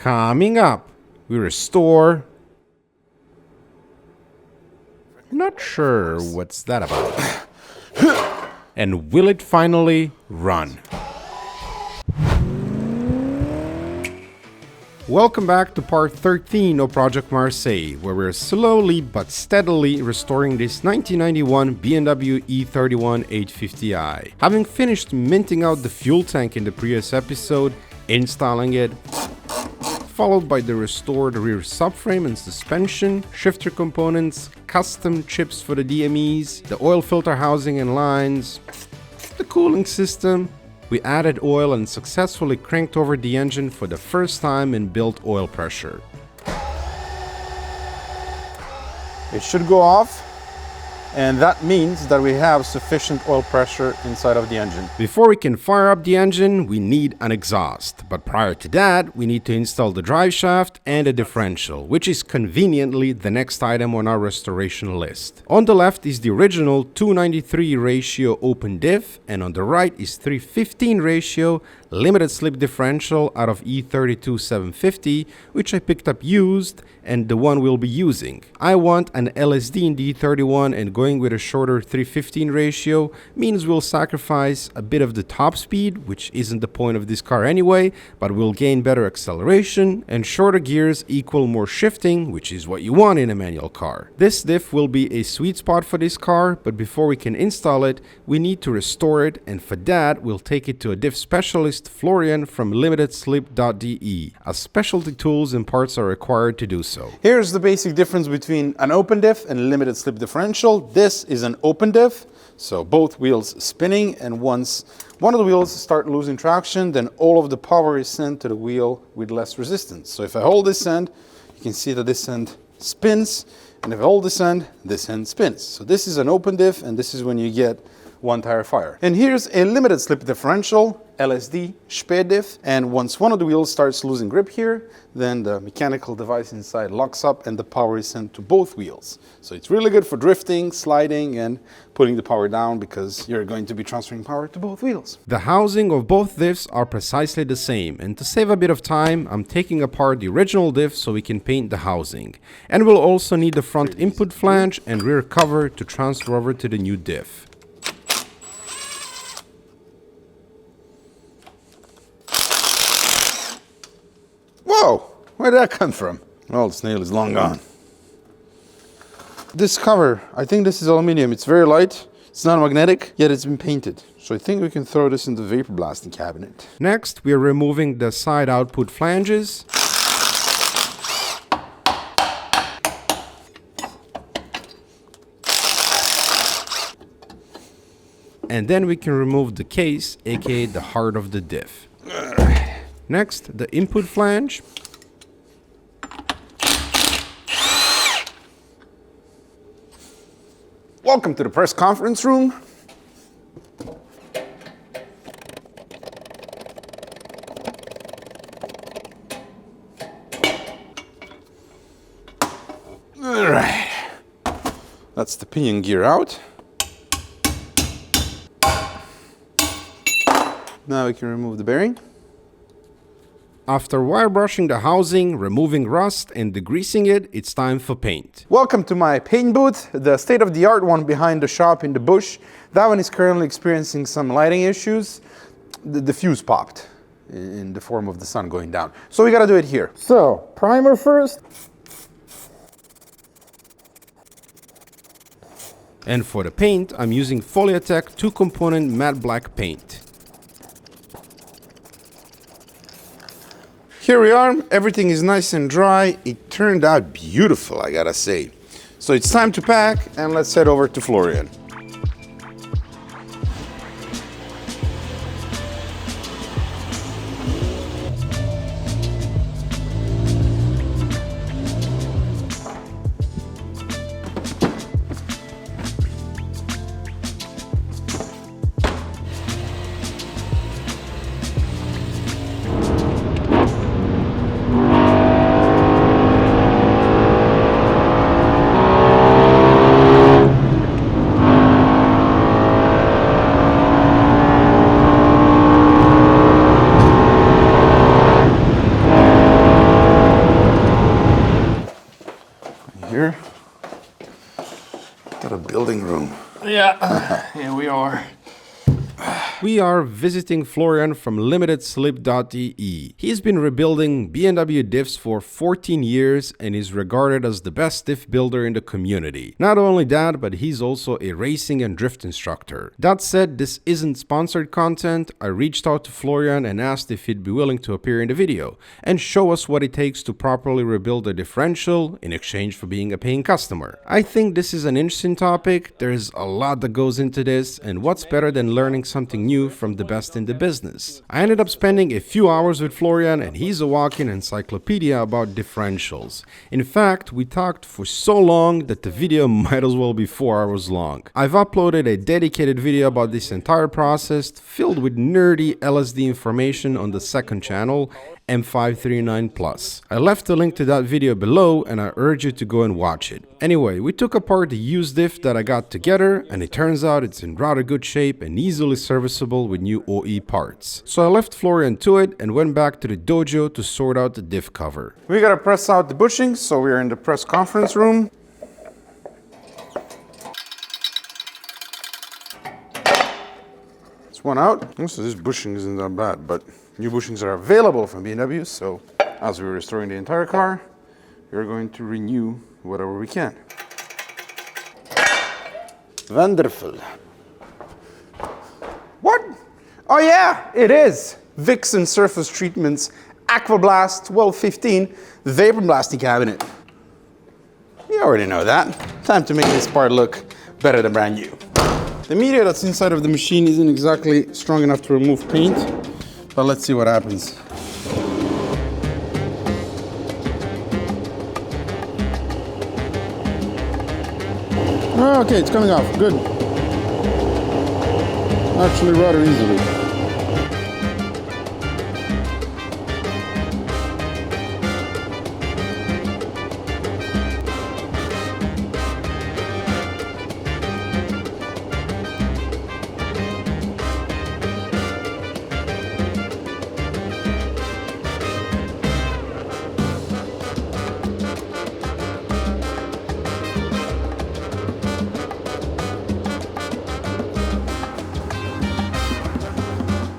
Coming up, we restore... Not sure what's that about. And will it finally run? Welcome back to part 13 of Project Marseille, where we're slowly but steadily restoring this 1991 BMW E31 850i. Having finished minting out the fuel tank in the previous episode, installing it, followed by the restored rear subframe and suspension, shifter components, custom chips for the DMEs, the oil filter housing and lines, the cooling system, we added oil and successfully cranked over the engine for the first time and built oil pressure. It should go off, and that means that we have sufficient oil pressure inside of the engine. Before we can fire up the engine, we need an exhaust. But prior to that, we need to install the drive shaft and a differential, which is conveniently the next item on our restoration list. On the left is the original 293 ratio open diff, and on the right is 315 ratio limited slip differential out of E32 750, which I picked up used and the one we'll be using. I want an LSD in the E31, and going with a shorter 315 ratio means we'll sacrifice a bit of the top speed, which isn't the point of this car anyway, but we'll gain better acceleration, and shorter gears equal more shifting, which is what you want in a manual car. This diff will be a sweet spot for this car, but before we can install it, we need to restore it, and for that we'll take it to a diff specialist, Florian from limitedslip.de, as specialty tools and parts are required to do so. Here's the basic difference between an open diff and a limited slip differential. This is an open diff, so both wheels spinning, and once one of the wheels start losing traction, then all of the power is sent to the wheel with less resistance. So if I hold this end, you can see that this end spins, and if I hold this end spins. So this is an open diff, and this is when you get one tire fire. And here's a limited slip differential, LSD, Spätdiff, and once one of the wheels starts losing grip here, then the mechanical device inside locks up and the power is sent to both wheels. So it's really good for drifting, sliding, and putting the power down because you're going to be transferring power to both wheels. The housing of both diffs are precisely the same, and to save a bit of time, I'm taking apart the original diff so we can paint the housing. And we'll also need the front input flange and rear cover to transfer over to the new diff. Whoa, where did that come from? Well, this nail is long gone. This cover, I think this is aluminum. It's very light, it's not magnetic, yet it's been painted. So I think we can throw this in the vapor blasting cabinet. Next, we are removing the side output flanges. And then we can remove the case, aka the heart of the diff. Next, the input flange. Welcome to the press conference room. All right. That's the pinion gear out. Now we can remove the bearing. After wire brushing the housing, removing rust and degreasing it, it's time for paint. Welcome to my paint booth, the state-of-the-art one behind the shop in the bush. That one is currently experiencing some lighting issues. The fuse popped in the form of the sun going down. So we gotta do it here. So, primer first. And for the paint, I'm using Foliatech 2-component matte black paint. Here we are, everything is nice and dry. It turned out beautiful, I gotta say. So it's time to pack, and let's head over to Florian. here. Got a building room. Yeah, here we are. We are visiting Florian from limitedslip.de. He's been rebuilding BMW diffs for 14 years and is regarded as the best diff builder in the community. Not only that, but he's also a racing and drift instructor. That said, this isn't sponsored content. I reached out to Florian and asked if he'd be willing to appear in the video and show us what it takes to properly rebuild a differential in exchange for being a paying customer. I think this is an interesting topic. There's a lot that goes into this, and what's better than learning something new from the best in the business. I ended up spending a few hours with Florian, and he's a walking encyclopedia about differentials. In fact, we talked for so long that the video might as well be 4 hours long. I've uploaded a dedicated video about this entire process filled with nerdy LSD information on the second channel, M539 Plus. I left a link to that video below and I urge you to go and watch it. Anyway, we took apart the used diff that I got together, and it turns out it's in rather good shape and easily serviceable with new OE parts. So I left Florian to it and went back to the dojo to sort out the diff cover. We gotta press out the bushings, so we're in the press conference room. It's one out. So this bushing isn't that bad, but new bushings are available from BMW, so as we're restoring the entire car, we're going to renew whatever we can. Wonderful. What? Oh yeah, it is. Vixen Surface Treatments Aquablast 1215 Vapor Blasting Cabinet. You already know that. Time to make this part look better than brand new. The media that's inside of the machine isn't exactly strong enough to remove paint, but let's see what happens. Oh, okay, it's coming off. Good. Actually, rather easily.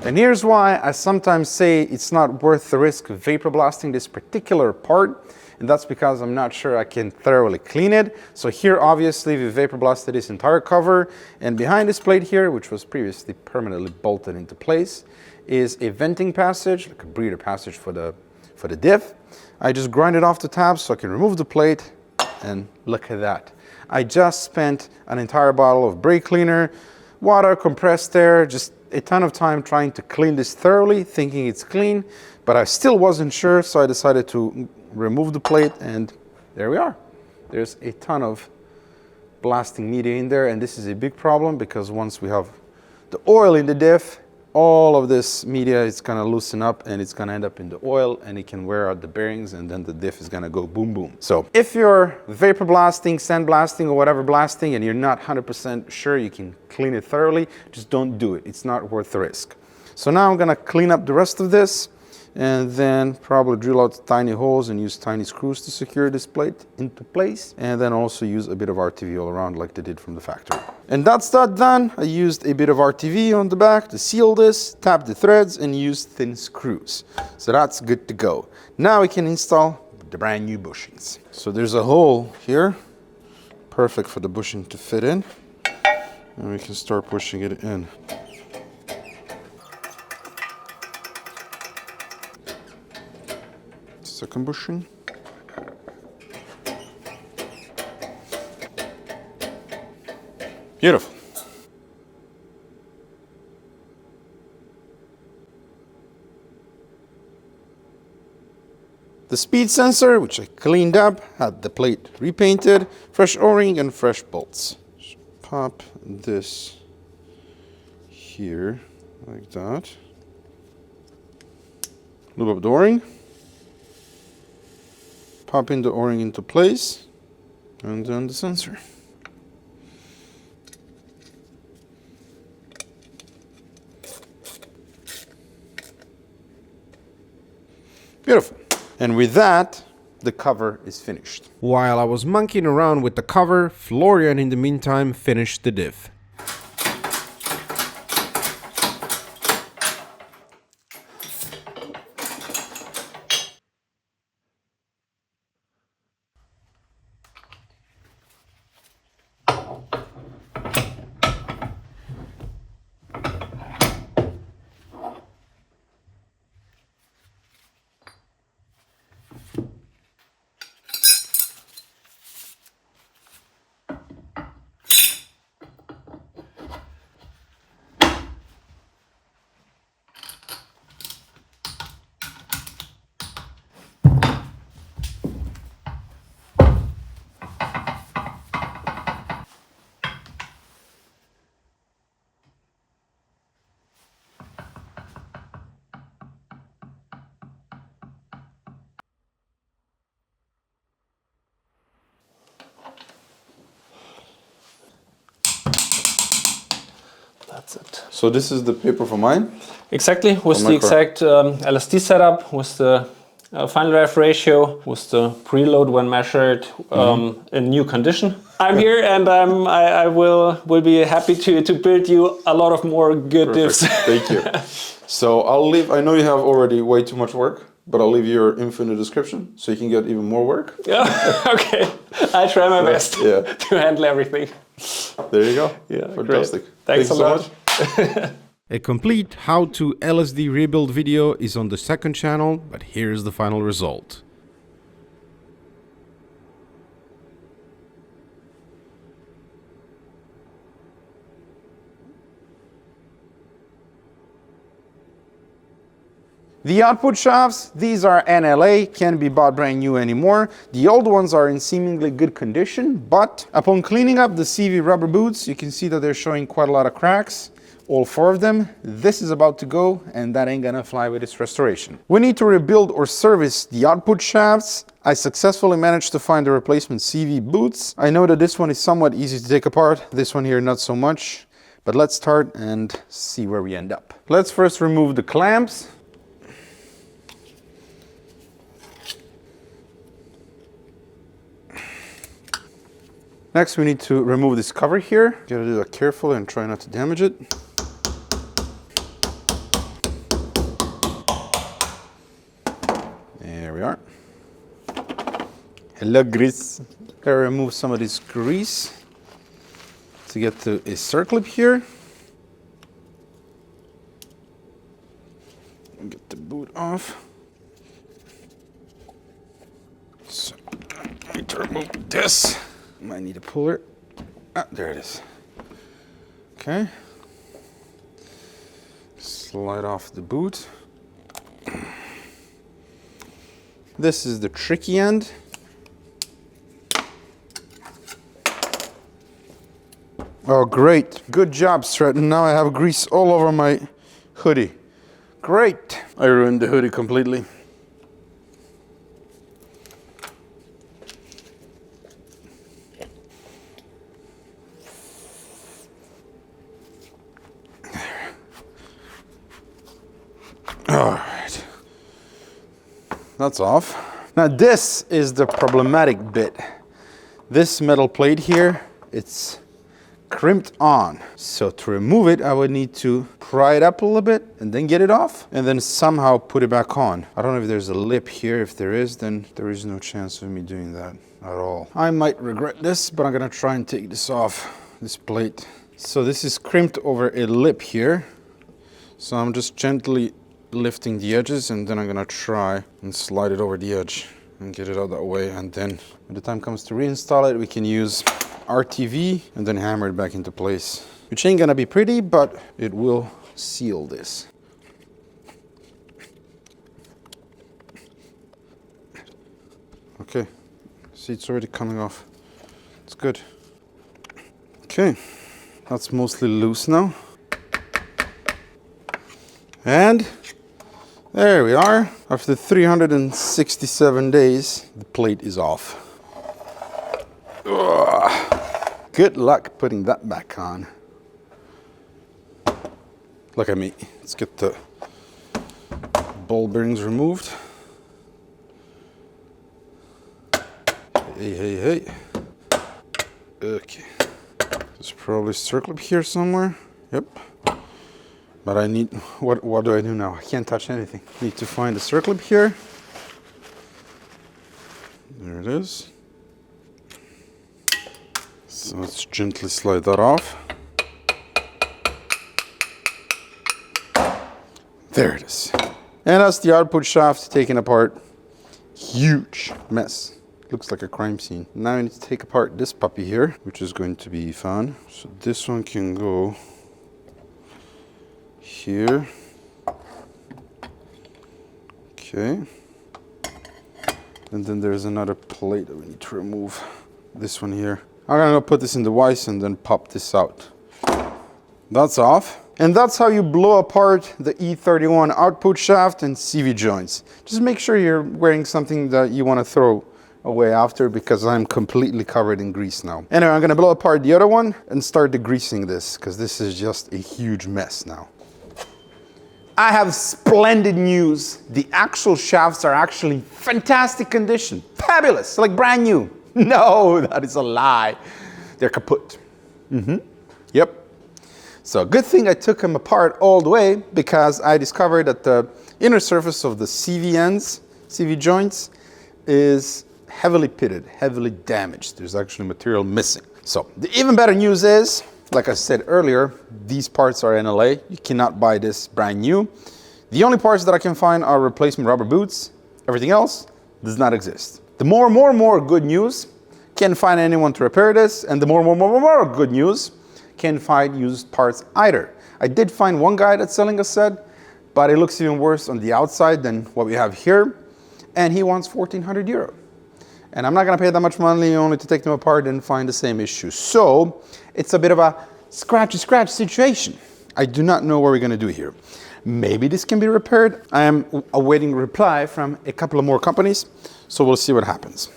And here's why I sometimes say it's not worth the risk of vapor blasting this particular part, and that's because I'm not sure I can thoroughly clean it. So here obviously we vapor blasted this entire cover, and behind this plate here, which was previously permanently bolted into place, is a venting passage, like a breather passage for the diff. I just grinded off the tabs so I can remove the plate, and look at that. I just spent an entire bottle of brake cleaner, water, compressed air, just a ton of time trying to clean this thoroughly, thinking it's clean, but I still wasn't sure, so I decided to remove the plate, and there we are. There's a ton of blasting media in there, and this is a big problem because once we have the oil in the diff, all of this media is gonna loosen up and it's gonna end up in the oil, and it can wear out the bearings, and then the diff is gonna go boom boom. So if you're vapor blasting, sand blasting, or whatever blasting, and you're not 100% sure you can clean it thoroughly, just don't do it. It's not worth the risk. So now I'm gonna clean up the rest of this, and then probably drill out tiny holes and use tiny screws to secure this plate into place, and then also use a bit of RTV all around like they did from the factory. And that's that done. I used a bit of RTV on the back to seal this, tap the threads, and use thin screws. So that's good to go. Now we can install the brand new bushings. So there's a hole here, perfect for the bushing to fit in, and we can start pushing it in. Second bushing. Beautiful. The speed sensor, which I cleaned up, had the plate repainted, fresh O-ring and fresh bolts. Just pop this here like that. Lube up the O-ring. Pop in the O-ring into place, and then the sensor. Beautiful. And with that, the cover is finished. While I was monkeying around with the cover, Florian in the meantime finished the diff. That's it. So this is the paper for mine? Exactly, with my the exact LSD setup, with the final drive ratio, with the preload when measured in new condition. I'm here and I will be happy to build you a lot of more good diffs. Thank you. So I'll leave, I know you have already way too much work, but I'll leave your info in the description so you can get even more work. Yeah, okay. I try my best Yeah. to handle everything. There you go. Yeah, fantastic. Great. Thanks a so lot. much. A complete how-to LSD rebuild video is on the second channel, but here's the final result. The output shafts, these are NLA, can't be bought brand new anymore. The old ones are in seemingly good condition, but upon cleaning up the CV rubber boots, you can see that they're showing quite a lot of cracks. All 4 of them. This is about to go, and that ain't gonna fly with its restoration. We need to rebuild or service the output shafts. I successfully managed to find the replacement CV boots. I know that this one is somewhat easy to take apart, this one here not so much, but let's start and see where we end up. Let's first remove the clamps. Next we need to remove this cover here. Gotta do that carefully and try not to damage it. There we are. Hello, grease. Gotta remove some of this grease to get to a circlip here. Get the boot off. So, I need to remove this. Might need a puller. Ah, there it is. Okay. Slide off the boot. This is the tricky end. Oh, great. Good job, Stratton. Now I have grease all over my hoodie. Great. I ruined the hoodie completely. Alright, that's off. Now this is the problematic bit. This metal plate here, it's crimped on. So to remove it, I would need to pry it up a little bit and then get it off and then somehow put it back on. I don't know if there's a lip here. If there is, then there is no chance of me doing that at all. I might regret this, but I'm gonna try and take this off, this plate. So this is crimped over a lip here. So I'm just gently lifting the edges and then I'm gonna try and slide it over the edge and get it out that way, and then when the time comes to reinstall it, we can use RTV and then hammer it back into place, which ain't gonna be pretty, but it will seal this. Okay, see, it's already coming off. It's good. Okay, that's mostly loose now. And there we are. After 367 days, the plate is off. Ugh. Good luck putting that back on. Look at me. Let's get the ball bearings removed. Hey. Okay. There's probably a circlip here somewhere. Yep. But I need, what do I do now? I can't touch anything. Need to find a circlip here. There it is. So let's gently slide that off. There it is. And that's the output shaft taken apart. Huge mess. Looks like a crime scene. Now I need to take apart this puppy here, which is going to be fun. So this one can go here. Okay. And then there's another plate that we need to remove. This one here. I'm gonna put this in the vise and then pop this out. That's off. And that's how you blow apart the E31 output shaft and CV joints. Just make sure you're wearing something that you want to throw away after, because I'm completely covered in grease now. Anyway, I'm gonna blow apart the other one and start degreasing this, because this is just a huge mess now. I have splendid news. The actual shafts are actually fantastic condition. Fabulous, like brand new. No, that is a lie. They're kaput. Yep. So good thing I took them apart all the way, because I discovered that the inner surface of the CV ends, CV joints, is heavily pitted, heavily damaged. There's actually material missing. So the even better news is, like I said earlier, these parts are NLA. You cannot buy this brand new. The only parts that I can find are replacement rubber boots. Everything else does not exist. The more good news, can't find anyone to repair this, and the more good news, can't find used parts either. I did find one guy that's selling a set, but it looks even worse on the outside than what we have here, and he wants 1,400 euro. And I'm not gonna pay that much money only to take them apart and find the same issue. So it's a bit of a scratchy situation. I do not know what we're gonna do here. Maybe this can be repaired. I am awaiting a reply from a couple of more companies, so we'll see what happens.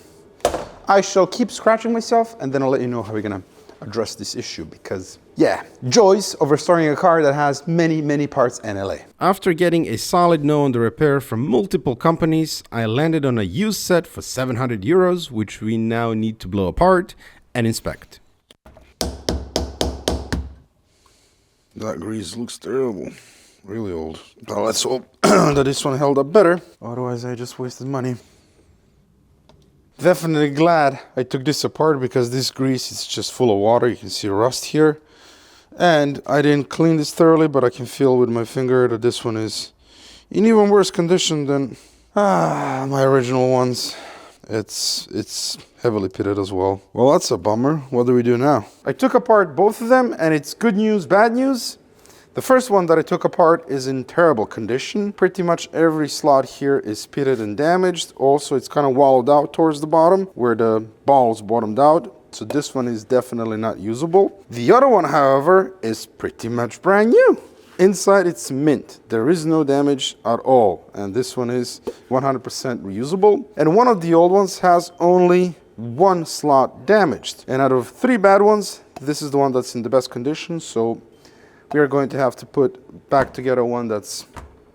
I shall keep scratching myself, and then I'll let you know how we're gonna address this issue, because yeah, joys of restoring a car that has many parts NLA. After getting a solid no on the repair from multiple companies, I landed on a used set for 700 euros, which we now need to blow apart and inspect. That grease looks terrible, really old. But let's hope that this one held up better, otherwise I just wasted money. Definitely glad I took this apart, because this grease is just full of water. You can see rust here. And I didn't clean this thoroughly, but I can feel with my finger that this one is in even worse condition than my original ones. It's heavily pitted as well. Well, that's a bummer. What do we do now? I took apart both of them, and it's good news, bad news. The first one that I took apart is in terrible condition. Pretty much every slot here is pitted and damaged. Also, it's kind of wallowed out towards the bottom where the balls bottomed out. So this one is definitely not usable. The other one, however, is pretty much brand new. Inside it's mint. There is no damage at all. And this one is 100% reusable. And one of the old ones has only one slot damaged. And out of 3 bad ones, this is the one that's in the best condition. So we are going to have to put back together one that's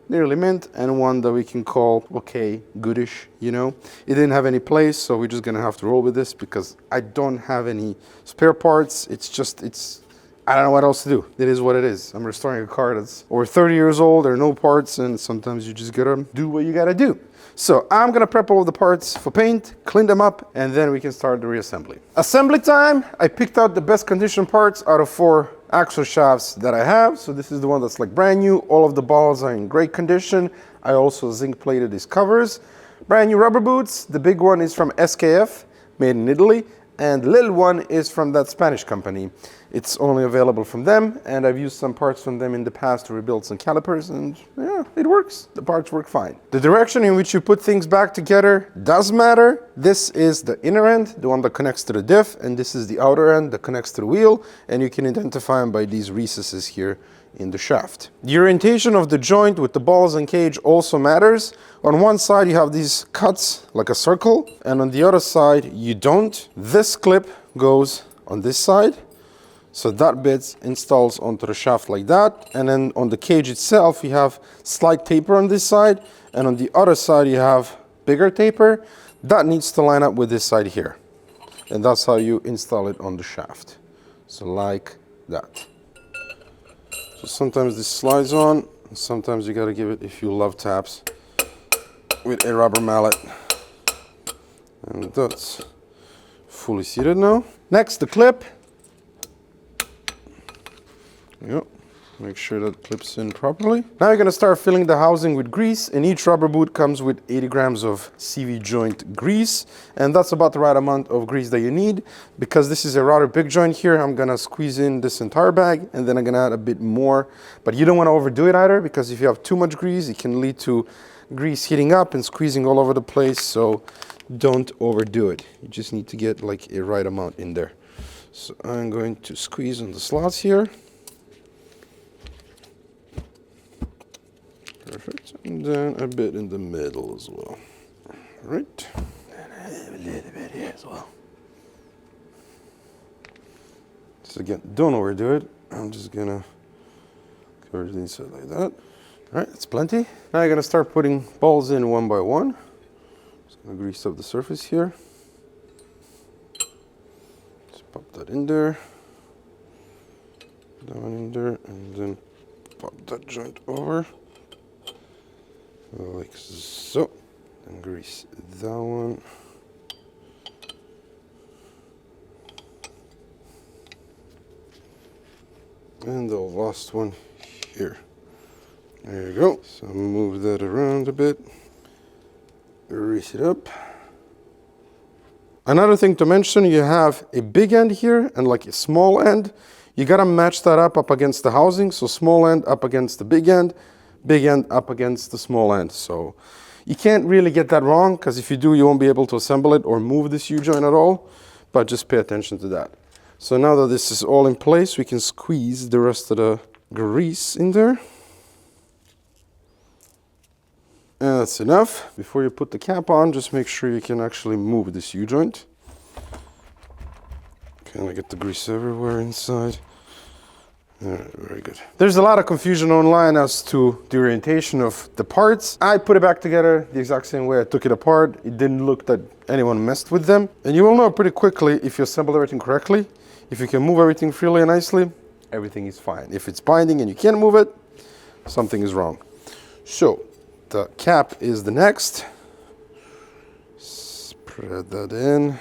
nearly mint and one that we can call okay, goodish, you know. It didn't have any place, so we're just gonna have to roll with this, because I don't have any spare parts. I don't know what else to do. It is what it is. I'm restoring a car that's over 30 years old. There are no parts, and sometimes you just gotta do what you gotta do. So I'm gonna prep all of the parts for paint, clean them up, and then we can start the reassembly. Assembly time. I picked out the best condition parts out of 4 axle shafts that I have. So this is the one that's like brand new. All of the balls are in great condition. I also zinc plated these covers. Brand new rubber boots. The big one is from SKF, made in Italy, and the little one is from that Spanish company. It's only available from them, and I've used some parts from them in the past to rebuild some calipers, and yeah, it works. The parts work fine. The direction in which you put things back together does matter. This is the inner end, the one that connects to the diff, and this is the outer end that connects to the wheel, and you can identify them by these recesses here in the shaft. The orientation of the joint with the balls and cage also matters. On one side you have these cuts like a circle, and on the other side you don't. This clip goes on this side, so that bit installs onto the shaft like that, and then on the cage itself you have slight taper on this side, and on the other side you have bigger taper. That needs to line up with this side here. and that's how you install it on the shaft. So like that. So sometimes this slides on, and sometimes you gotta give it, if you love taps, with a rubber mallet. And that's fully seated now. Next, the clip. Yep. Make sure that clips in properly. Now you're gonna start filling the housing with grease, and each rubber boot comes with 80 grams of CV joint grease, and that's about the right amount of grease that you need. Because this is a rather big joint here, I'm gonna squeeze in this entire bag, and then I'm gonna add a bit more. But you don't wanna overdo it either, because if you have too much grease, it can lead to grease heating up and squeezing all over the place, so don't overdo it. You just need to get like a right amount in there. So I'm going to squeeze on the slots here. Perfect, and then a bit in the middle as well. All right, and I have a little bit here as well. So again, don't overdo it. I'm just gonna cover the inside like that. All right, that's plenty. Now you're gonna start putting balls in one by one. Just gonna grease up the surface here. Just pop that in there, that one in there, and then pop that joint over. Like so, and grease that one. And the last one here. There you go. So move that around a bit. Grease it up. Another thing to mention, you have a big end here and like a small end. You gotta match that up against the housing. So small end up against the big end up against the small end. So you can't really get that wrong, because if you do, you won't be able to assemble it or move this U-joint at all, but just pay attention to that. So now that this is all in place, we can squeeze the rest of the grease in there. And that's enough. Before you put the cap on, just make sure you can actually move this U-joint. Kind of get the grease everywhere inside. Very good. There's a lot of confusion online as to the orientation of the parts. I put it back together the exact same way I took it apart. It didn't look that anyone messed with them. And you will know pretty quickly if you assemble everything correctly. If you can move everything freely and nicely, everything is fine. If it's binding and you can't move it, something is wrong. So the cap is the next. Spread that in.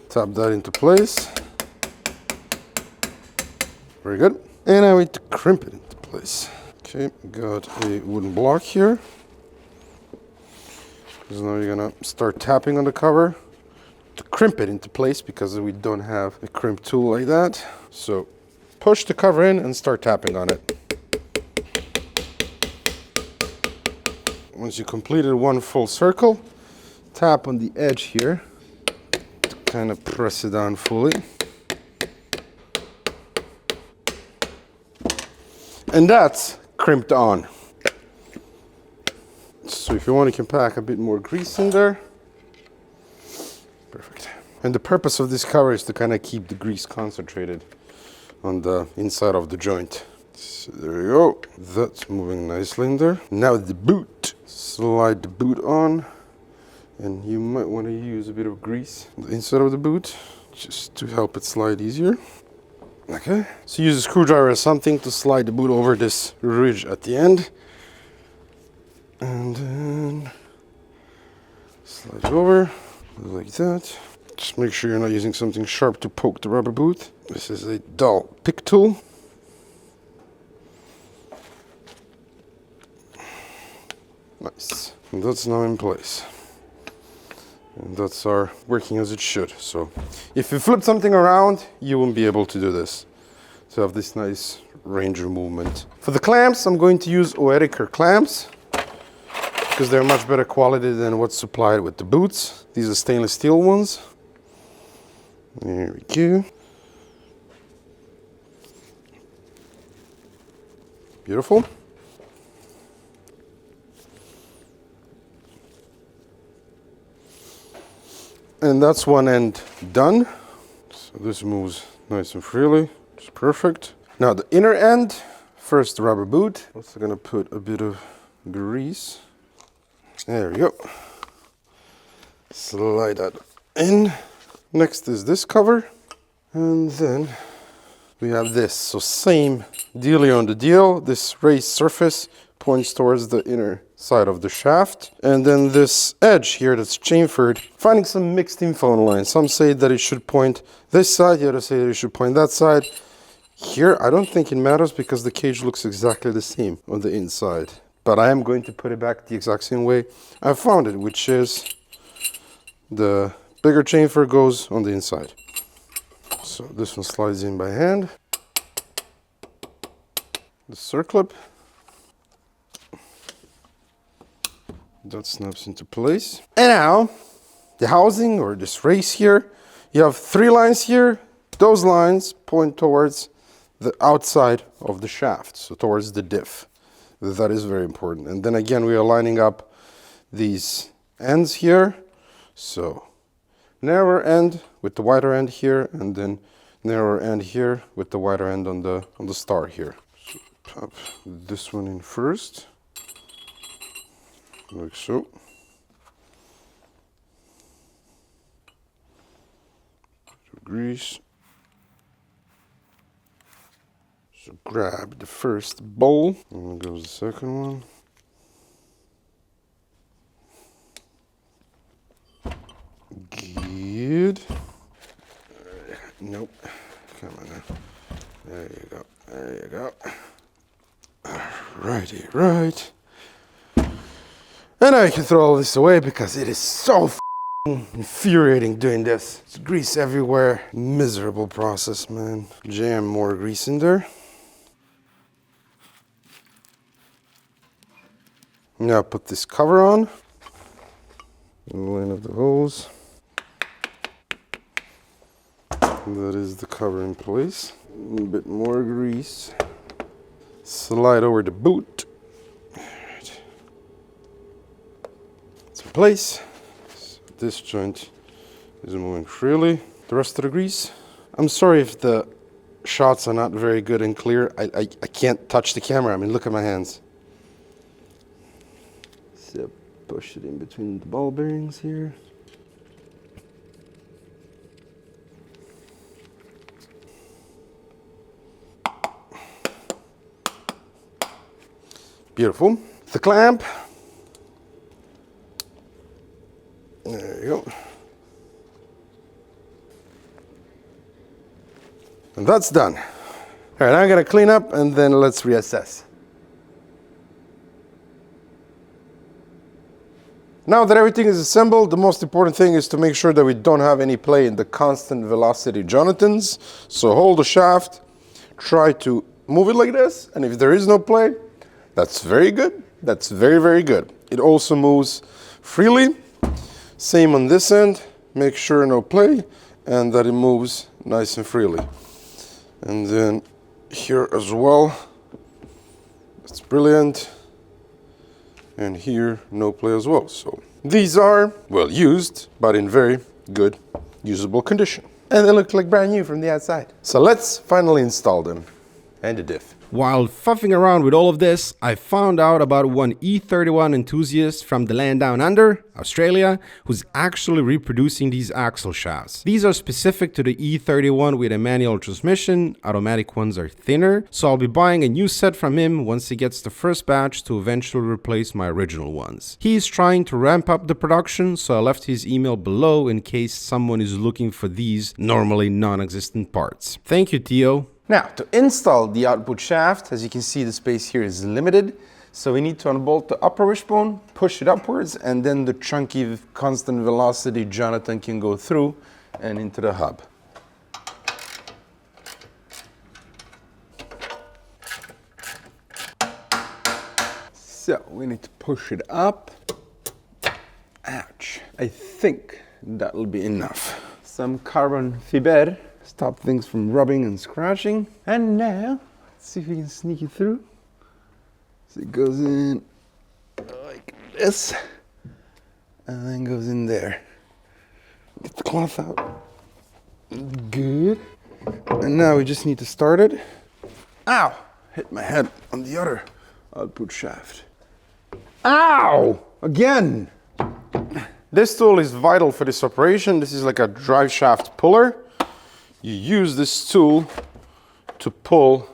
Tap that into place. Very good. And I need to crimp it into place. Okay, got a wooden block here. Because now you're gonna start tapping on the cover to crimp it into place, because we don't have a crimp tool like that. So push the cover in and start tapping on it. Once you completed one full circle, tap on the edge here. Kind of press it down fully. And that's crimped on. So if you want, you can pack a bit more grease in there. Perfect. And the purpose of this cover is to kind of keep the grease concentrated on the inside of the joint. So there you go. That's moving nicely in there. Now the boot. Slide the boot on. And you might want to use a bit of grease on the inside of the boot, just to help it slide easier. Okay, so use a screwdriver or something to slide the boot over this ridge at the end. And then slide it over, like that. Just make sure you're not using something sharp to poke the rubber boot. This is a dull pick tool. Nice, and that's now in place. And that's our working as it should. So if you flip something around, you won't be able to do this. To have this nice range of movement. For the clamps, I'm going to use Oetiker clamps, because they're much better quality than what's supplied with the boots. These are stainless steel ones. There we go. Beautiful. And that's one end done. So this moves nice and freely, it's perfect. Now the inner end, first the rubber boot. Also gonna put a bit of grease. There we go. Slide that in. Next is this cover. And then we have this. So same dealio on the deal. This raised surface points towards the inner side of the shaft. And then this edge here that's chamfered, finding some mixed info online. Some say that it should point this side, the others say that it should point that side. Here, I don't think it matters because the cage looks exactly the same on the inside. But I am going to put it back the exact same way I found it, which is the bigger chamfer goes on the inside. So this one slides in by hand. The circlip. That snaps into place. And now, the housing or this race here, you have 3 lines here. Those lines point towards the outside of the shaft, so towards the diff. That is very important. And then again, we are lining up these ends here. So narrower end with the wider end here, and then narrower end here with the wider end on the star here. So pop this one in first, like so. Grease. So grab the first bowl, and then goes the second one. Good. Nope. Come on now. There you go. There you go. Righty, right. And I can throw all this away because it is so infuriating doing this. It's grease everywhere. Miserable process, man. Jam more grease in there. Now put this cover on. Line up the holes. That is the cover in place. A little bit more grease. Slide over the boot. Right. It's in place. So this joint is moving freely. The rest of the grease. I'm sorry if the shots are not very good and clear. I can't touch the camera. I mean, look at my hands. So push it in between the ball bearings here. Beautiful. The clamp. There you go. And that's done. All right, I'm gonna clean up and then let's reassess. Now that everything is assembled, the most important thing is to make sure that we don't have any play in the constant velocity Jonathans. So hold the shaft, try to move it like this, and if there is no play, that's very good. That's very, very good. It also moves freely. Same on this end. Make sure no play and that it moves nice and freely. And then here as well. That's brilliant. And here, no play as well. So these are well used, but in very good usable condition. And they look like brand new from the outside. So let's finally install them and the diff. While fuffing around with all of this, I found out about one E31 enthusiast from the land down under, Australia, who's actually reproducing these axle shafts. These are specific to the E31 with a manual transmission. Automatic ones are thinner, so I'll be buying a new set from him once he gets the first batch to eventually replace my original ones. He's trying to ramp up the production, so I left his email below in case someone is looking for these normally non-existent parts. Thank you, Theo. Now, to install the output shaft, as you can see, the space here is limited. So we need to unbolt the upper wishbone, push it upwards, and then the chunky constant velocity Jonathan can go through and into the hub. So we need to push it up. Ouch. I think that'll be enough. Some carbon fiber. Stop things from rubbing and scratching. And now, let's see if we can sneak it through. So it goes in like this, and then goes in there. Get the cloth out. Good. And now we just need to start it. Ow! Hit my head on the other output shaft. Ow! Again! This tool is vital for this operation. This is like a drive shaft puller. You use this tool to pull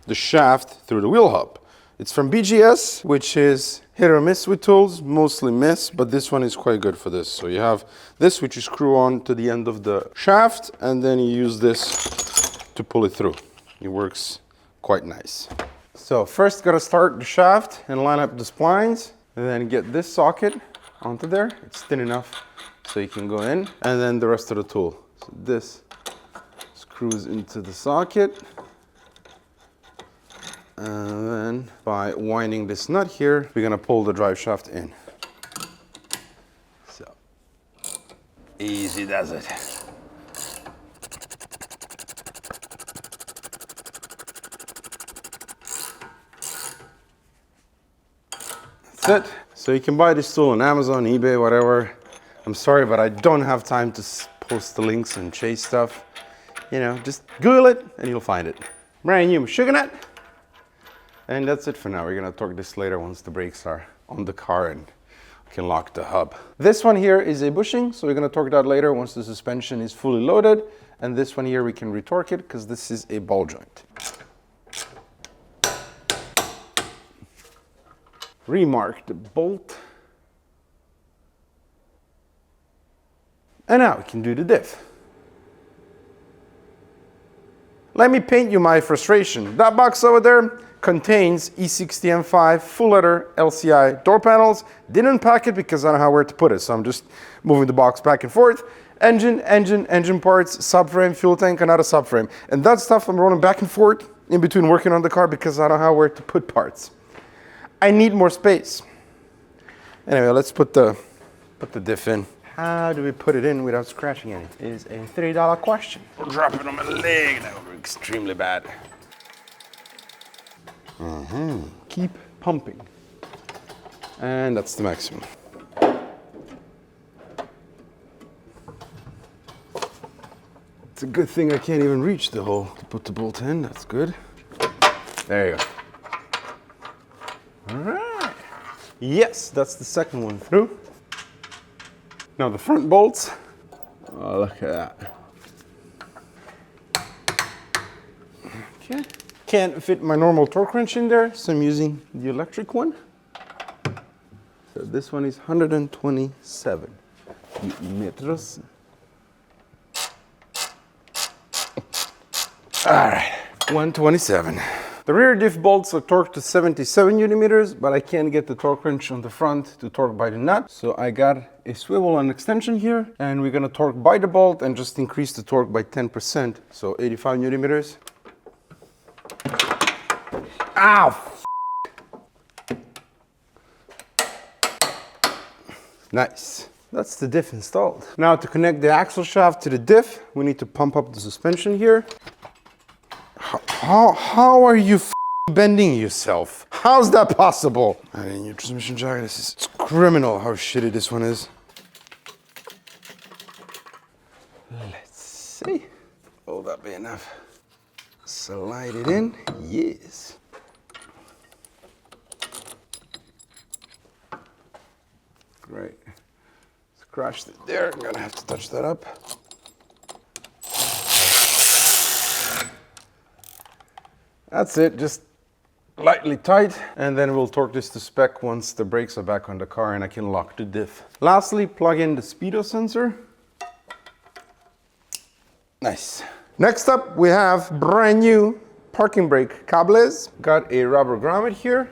the shaft through the wheel hub. It's from BGS, which is hit or miss with tools, mostly miss, but this one is quite good for this. So you have this, which you screw on to the end of the shaft, and then you use this to pull it through. It works quite nice. So first gotta start the shaft and line up the splines, and then get this socket onto there. It's thin enough so you can go in, and then the rest of the tool. So this screws into the socket. And then by winding this nut here, we're gonna pull the drive shaft in. So, easy does it. That's it. So you can buy this tool on Amazon, eBay, whatever. I'm sorry, but I don't have time to post the links and chase stuff. You know, just Google it and you'll find it. Brand new sugar nut. And that's it for now. We're gonna torque this later once the brakes are on the car and we can lock the hub. This one here is a bushing, so we're gonna torque that later once the suspension is fully loaded. And this one here we can retorque it because this is a ball joint. Remark the bolt. And now we can do the diff. Let me paint you my frustration. That box over there contains E60M5 full leather LCI door panels. Didn't unpack it because I don't know where to put it, so I'm just moving the box back and forth. Engine parts, subframe, fuel tank, another subframe. And that stuff I'm rolling back and forth in between working on the car because I don't know where to put parts. I need more space. Anyway, let's put the diff in. How do we put it in without scratching anything? Is a $30 question. I'll drop it on my leg, that would be extremely bad. Keep pumping. And that's the maximum. It's a good thing I can't even reach the hole to put the bolt in. That's good. There you go. All right. Yes, that's the second one through. Now the front bolts. Oh, look at that. Okay. Can't fit my normal torque wrench in there, so I'm using the electric one. So this one is 127 meters. All right, 127. The rear diff bolts are torqued to 77 Nm, but I can't get the torque wrench on the front to torque by the nut. So I got a swivel and extension here, and we're gonna torque by the bolt and just increase the torque by 10%, so 85 Nm. Ow! Nice. That's the diff installed. Now to connect the axle shaft to the diff, we need to pump up the suspension here. How are you bending yourself? How's that possible? I mean, your transmission jacket, it's criminal how shitty this one is. Let's see. Oh, that'll be enough. Slide it in. Yes. Great. Scratched it there. I'm gonna have to touch that up. That's it, just lightly tight, and then we'll torque this to spec once the brakes are back on the car and I can lock the diff. Lastly, plug in the speedo sensor. Nice. Next up, we have brand new parking brake cables. Got a rubber grommet here.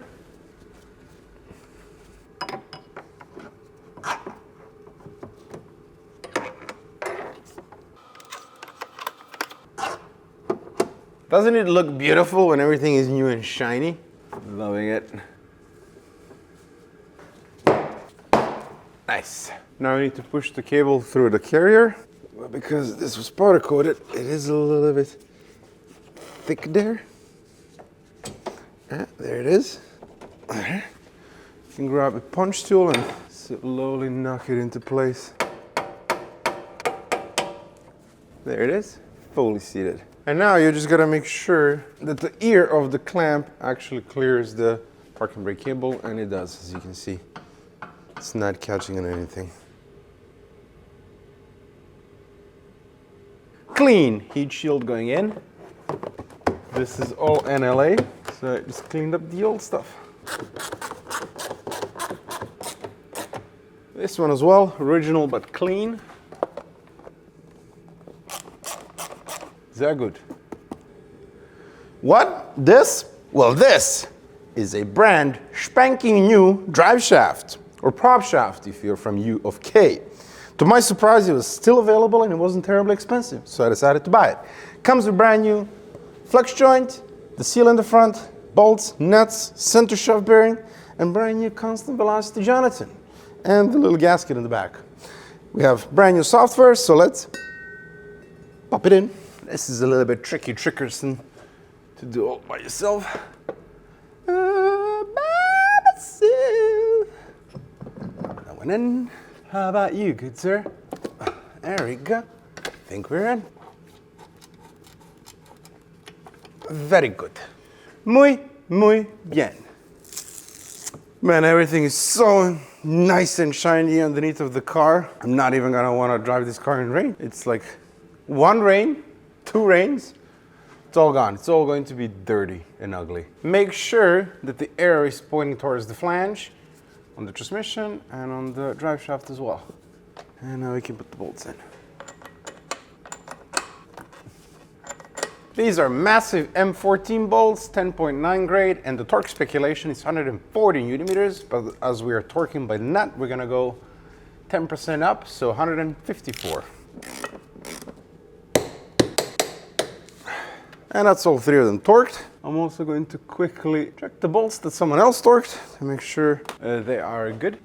Doesn't it look beautiful when everything is new and shiny? Loving it. Nice. Now we need to push the cable through the carrier. But because this was powder coated, it is a little bit thick there. There it is. There. You can grab a punch tool and slowly knock it into place. There it is, fully seated. And now you just gotta make sure that the ear of the clamp actually clears the parking brake cable, and it does, as you can see. It's not catching on anything. clean heat shield going in. This is all NLA, so I just cleaned up the old stuff. This one as well, original but clean. They're good. What? This? Well, this is a brand spanking new drive shaft, or prop shaft if you're from U of K. To my surprise, it was still available and it wasn't terribly expensive, so I decided to buy it. Comes with brand new flex joint, the seal in the front, bolts, nuts, center shaft bearing, and brand new constant velocity Jonathan, and the little gasket in the back. We have brand new software, so let's pop it in. This is a little bit trickerson to do all by yourself. That went in. How about you, good sir? There we go. I think we're in. Very good. Muy bien. Man, everything is so nice and shiny underneath of the car. I'm not even gonna wanna drive this car in rain. It's like one rain, two rains, it's all gone. It's all going to be dirty and ugly. Make sure that the air is pointing towards the flange, on the transmission, and on the drive shaft as well. And now we can put the bolts in. These are massive M14 bolts, 10.9 grade, and the torque speculation is 140 Newton meters, but as we are torquing by nut, we're gonna go 10% up, so 154. And that's all three of them torqued. I'm also going to quickly check the bolts that someone else torqued to make sure they are good.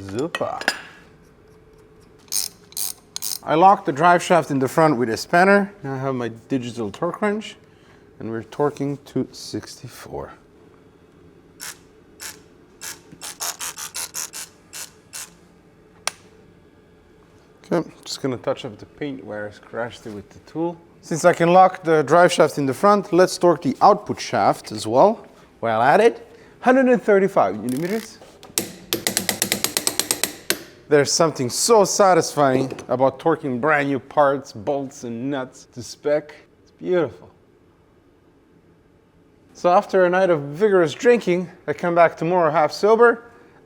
Super. I locked the drive shaft in the front with a spanner. Now I have my digital torque wrench, and we're torquing to 64. Okay, just gonna touch up the paint where I scratched it with the tool. Since I can lock the drive shaft in the front, let's torque the output shaft as well. While at it, 135 Newton meters. There's something so satisfying about torquing brand new parts, bolts and nuts to spec. It's beautiful. So after a night of vigorous drinking, I come back tomorrow half sober.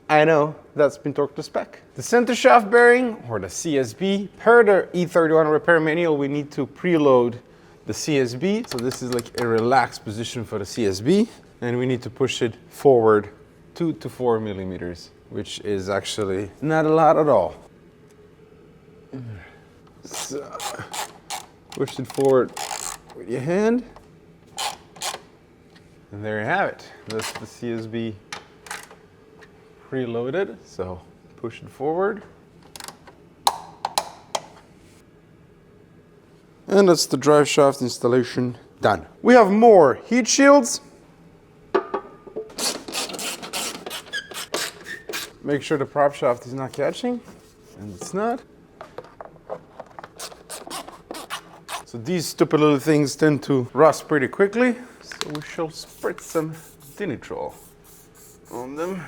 I know that's been torqued to spec. The center shaft bearing, or the CSB, per the E31 repair manual, we need to preload the CSB. So this is like a relaxed position for the CSB. And we need to push it forward 2 to 4 millimeters, which is actually not a lot at all. So, push it forward with your hand. And there you have it. That's the CSB preloaded, so push it forward. And that's the drive shaft installation done. We have more heat shields. Make sure the prop shaft is not catching, and it's not. So these stupid little things tend to rust pretty quickly, so we shall spritz some Dinitrol on them.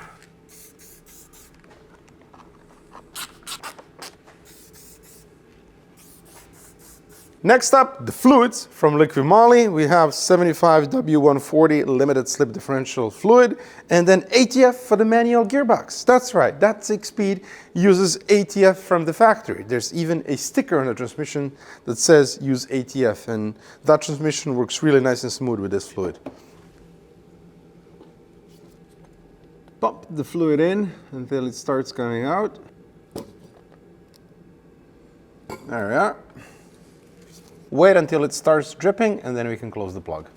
Next up, the fluids from Liquid Moly. We have 75W140 limited slip differential fluid, and then ATF for the manual gearbox. That's right, that 6-speed uses ATF from the factory. There's even a sticker on the transmission that says use ATF, and that transmission works really nice and smooth with this fluid. Pump the fluid in until it starts coming out. There we are. Wait until it starts dripping, and then we can close the plug.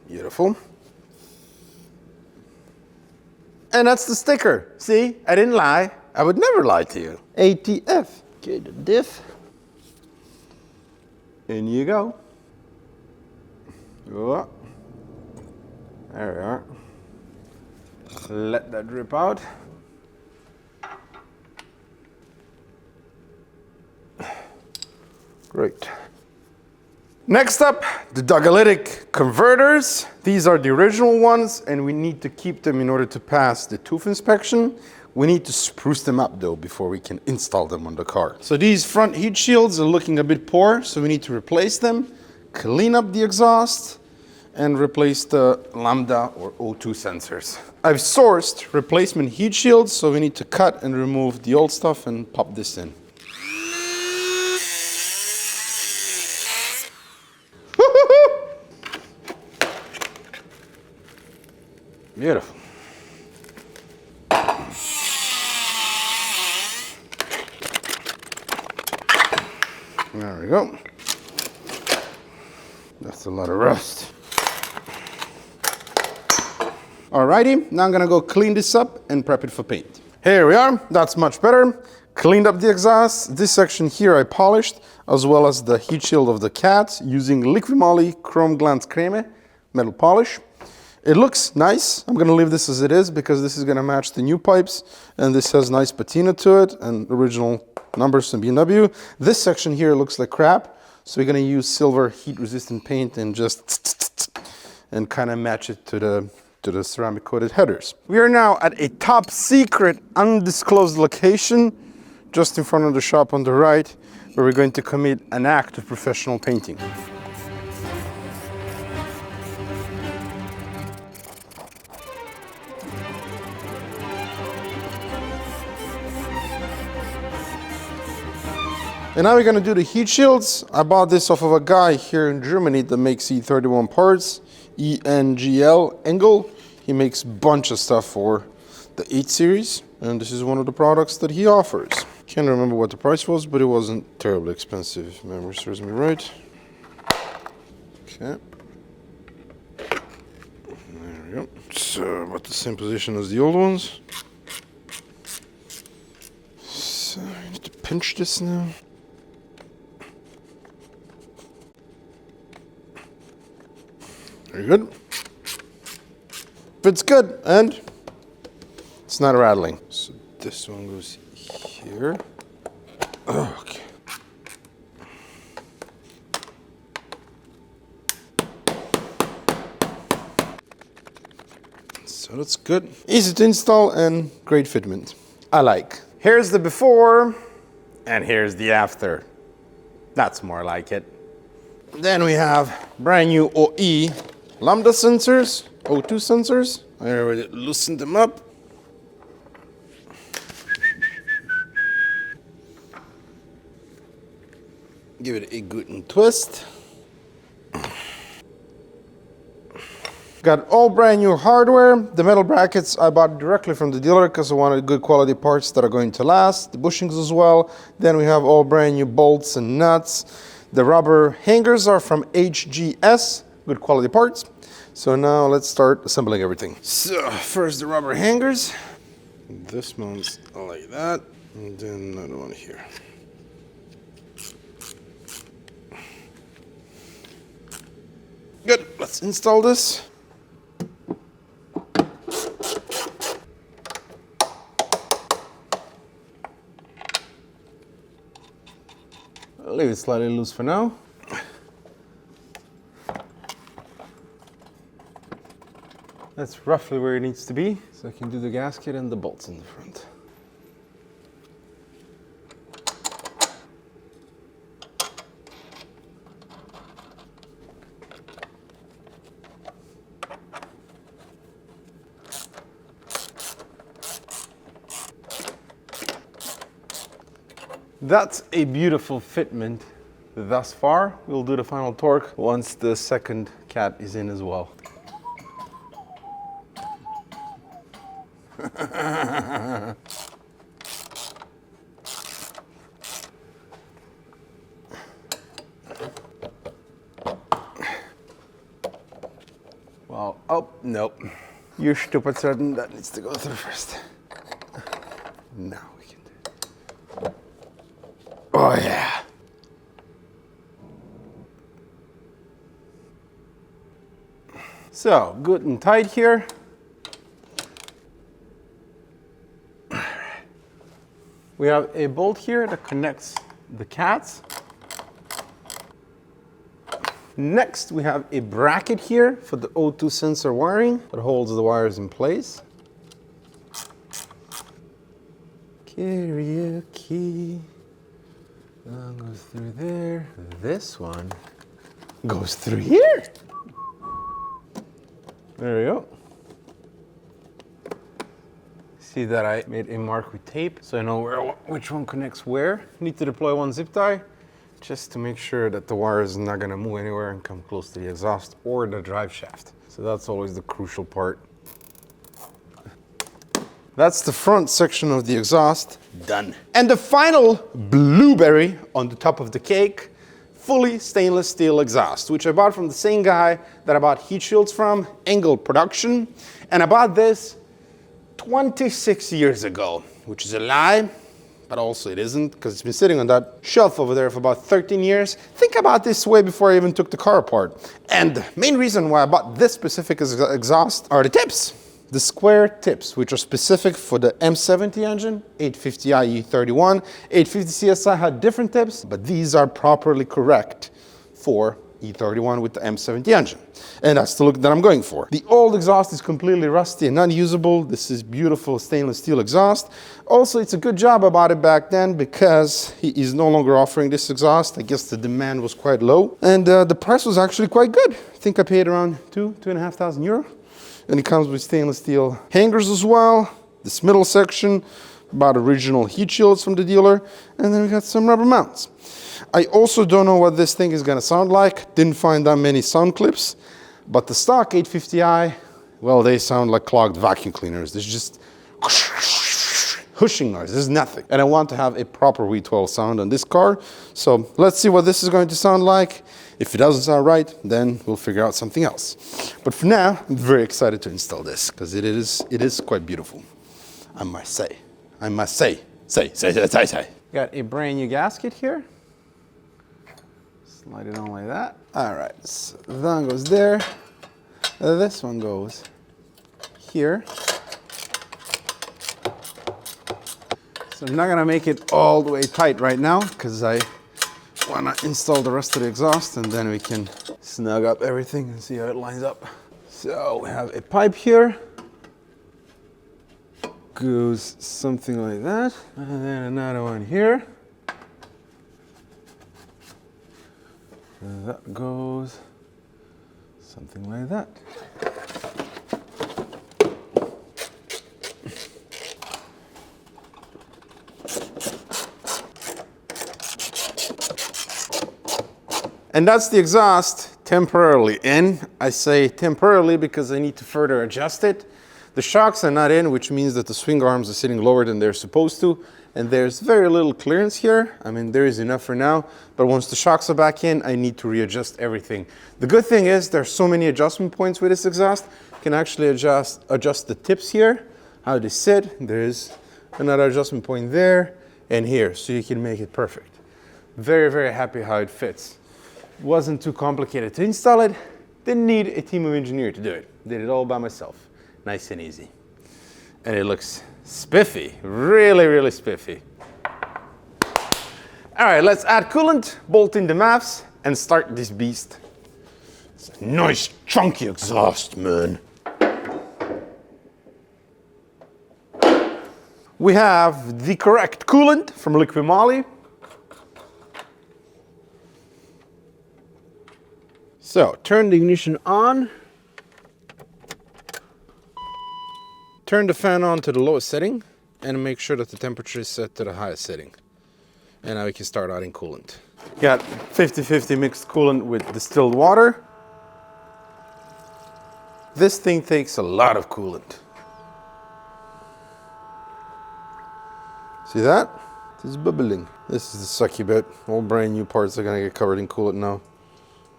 Beautiful. And that's the sticker. See, I didn't lie. I would never lie to you. ATF. Okay, the diff. In you go. Oh. There we are. Let that drip out. Great. Next up, the digalytic converters. These are the original ones, and we need to keep them in order to pass the tooth inspection. We need to spruce them up though before we can install them on the car. So these front heat shields are looking a bit poor, so we need to replace them, clean up the exhaust, and replace the lambda or O2 sensors. I've sourced replacement heat shields, so we need to cut and remove the old stuff and pop this in. Beautiful. There we go. That's a lot of rust. Alrighty, now I'm gonna go clean this up and prep it for paint. Here we are, that's much better. Cleaned up the exhaust. This section here I polished, as well as the heat shield of the cat using Liquimoly Chrome Glance Creme metal polish. It looks nice. I'm gonna leave this as it is because this is gonna match the new pipes, and this has nice patina to it and original numbers from BMW. This section here looks like crap, so we're gonna use silver heat resistant paint and just and kind of match it to the ceramic coated headers. We are now at a top secret undisclosed location just in front of the shop on the right, where we're going to commit an act of professional painting. And now we're gonna do the heat shields. I bought this off of a guy here in Germany that makes E31 parts, Engel. He makes a bunch of stuff for the 8 series, and this is one of the products that he offers. Can't remember what the price was, but it wasn't terribly expensive, if memory serves me right. Okay. There we go. So, about the same position as the old ones. So, I need to pinch this now. Very good. Fits good, and it's not rattling. So this one goes here. Okay. So that's good. Easy to install and great fitment. I like. Here's the before, and here's the after. That's more like it. Then we have brand new OE lambda sensors, O2 sensors. I already loosened them up. Give it a good twist. Got all brand new hardware. The metal brackets I bought directly from the dealer because I wanted good quality parts that are going to last. The bushings as well. Then we have all brand new bolts and nuts. The rubber hangers are from HGS, good quality parts. So now let's start assembling everything. So first the rubber hangers. This mounts like that, and then another one here. Good, let's install this. I'll leave it slightly loose for now. That's roughly where it needs to be, so I can do the gasket and the bolts in the front. That's a beautiful fitment thus far. We'll do the final torque once the second cat is in as well. Well, oh, nope. You're stupid certain that needs to go through first. Now we can do it. Oh, yeah. So, good and tight here. We have a bolt here that connects the cats. Next, we have a bracket here for the O2 sensor wiring that holds the wires in place. Karaoke. That one goes through there. This one goes through here. There we go. See that I made a mark with tape so I know which one connects where. Need to deploy one zip tie just to make sure that the wire is not gonna move anywhere and come close to the exhaust or the drive shaft. So that's always the crucial part. That's the front section of the exhaust done. And the final blueberry on the top of the cake, fully stainless steel exhaust, which I bought from the same guy that I bought heat shields from, Engel Production. And I bought this 26 years ago, which is a lie, but also it isn't, because it's been sitting on that shelf over there for about 13 years. Think about this way before I even took the car apart. And the main reason why I bought this specific exhaust are the tips. The square tips, which are specific for the M70 engine, 850i E31, 850 CSI had different tips, but these are properly correct for E31 with the M70 engine. And that's the look that I'm going for. The old exhaust is completely rusty and unusable. This is beautiful stainless steel exhaust. Also, it's a good job I bought it back then because he is no longer offering this exhaust. I guess the demand was quite low. And the price was actually quite good. I think I paid around €2,500. And it comes with stainless steel hangers as well. This middle section, about original heat shields from the dealer. And then we got some rubber mounts. I also don't know what this thing is gonna sound like. Didn't find that many sound clips. But the stock 850i, well, they sound like clogged vacuum cleaners. There's just whooshing noise, there's nothing. And I want to have a proper V12 sound on this car. So let's see what this is going to sound like. If it doesn't sound right, then we'll figure out something else. But for now, I'm very excited to install this because it is quite beautiful. I must say. Say. Got a brand new gasket here. Slide it on like that. All right, so that one goes there. This one goes here. So I'm not gonna make it all the way tight right now because I wanna install the rest of the exhaust and then we can snug up everything and see how it lines up. So we have a pipe here. Goes something like that. And then another one here. And that goes something like that. And that's the exhaust temporarily in. I say temporarily because I need to further adjust it. The shocks are not in, which means that the swing arms are sitting lower than they're supposed to. And there's very little clearance here. I mean, there is enough for now, but once the shocks are back in, I need to readjust everything. The good thing is there's so many adjustment points with this exhaust. You can actually adjust the tips here, how they sit. There's another adjustment point there and here, so you can make it perfect. Very, very happy how it fits. Wasn't too complicated to install it. Didn't need a team of engineers to do it. Did it all by myself. Nice and easy. And it looks spiffy, really, really spiffy. All right, let's add coolant, bolt in the MAFs, and start this beast. It's a nice chunky exhaust, man. We have the correct coolant from Liquid Moly. So, turn the ignition on. Turn the fan on to the lowest setting and make sure that the temperature is set to the highest setting. And now we can start adding coolant. Got 50-50 mixed coolant with distilled water. This thing takes a lot of coolant. See that? It's bubbling. This is the sucky bit. All brand new parts are gonna get covered in coolant now.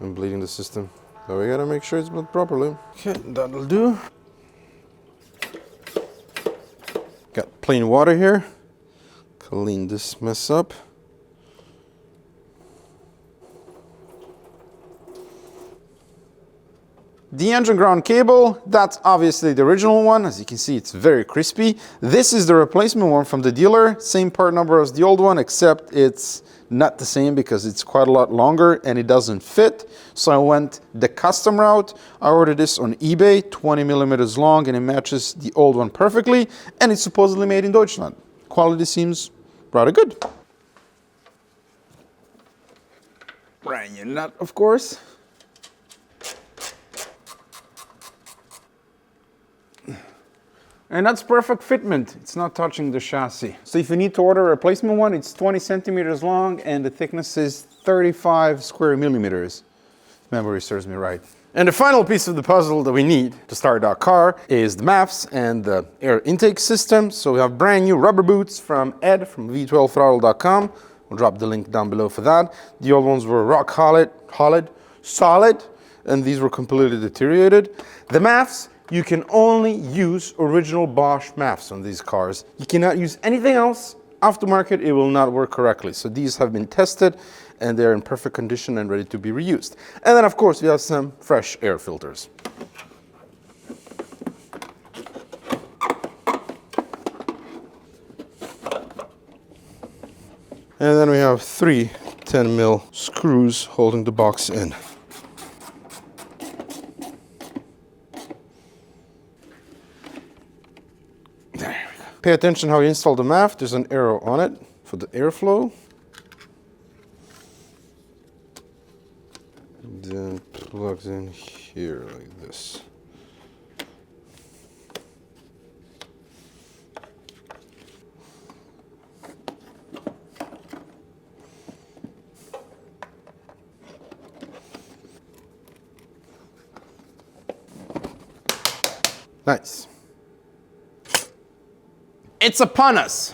I'm bleeding the system. So we gotta make sure it's built properly. Okay, that'll do. Got plain water here. Clean this mess up. The engine ground cable, that's obviously the original one. As you can see, it's very crispy. This is the replacement one from the dealer. Same part number as the old one, except it's not the same because it's quite a lot longer and it doesn't fit. So I went the custom route. I ordered this on eBay, 20 millimeters long, and it matches the old one perfectly. And it's supposedly made in Deutschland. quality seems rather good. Brand new nut, of course. And that's perfect fitment. It's not touching the chassis. So if you need to order a replacement one, it's 20 centimeters long and the thickness is 35 square millimeters. If memory serves me right. And the final piece of the puzzle that we need to start our car is the MAFs and the air intake system. So we have brand new rubber boots from Ed from v12throttle.com. We'll drop the link down below for that. The old ones were rock solid, and these were completely deteriorated. The MAFs, you can only use original Bosch MAFs on these cars. You cannot use anything else. Aftermarket, it will not work correctly. So these have been tested and they're in perfect condition and ready to be reused. And then of course we have some fresh air filters. And then we have 3 10mm screws holding the box in. Pay attention how you install the MAF. There's an arrow on it for the airflow. Then plugs in here like this. Nice. It's upon us.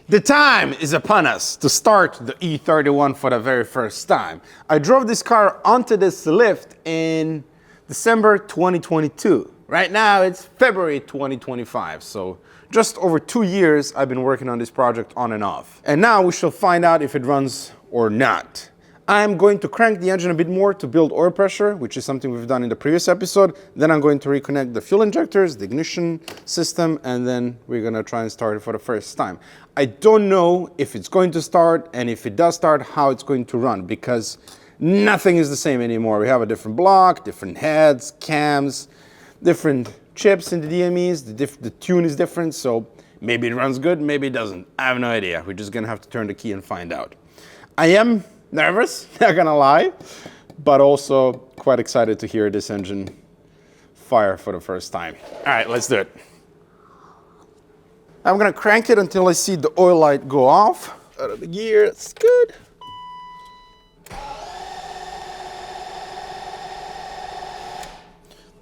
The time is upon us to start the E31 for the very first time. I drove this car onto this lift in December 2022. Right now it's February 2025, so just over 2 years I've been working on this project on and off. And now we shall find out if it runs or not. I'm going to crank the engine a bit more to build oil pressure, which is something we've done in the previous episode. Then I'm going to reconnect the fuel injectors, the ignition system, and then we're gonna try and start it for the first time. I don't know if it's going to start, and if it does start, how it's going to run, because nothing is the same anymore. We have a different block, different heads, cams, different chips in the DMEs, the tune is different, so maybe it runs good, maybe it doesn't. I have no idea. We're just gonna have to turn the key and find out. I am nervous, not gonna lie, but also quite excited to hear this engine fire for the first time. All right, let's do it. I'm gonna crank it until I see the oil light go off. Out of the gear, that's good.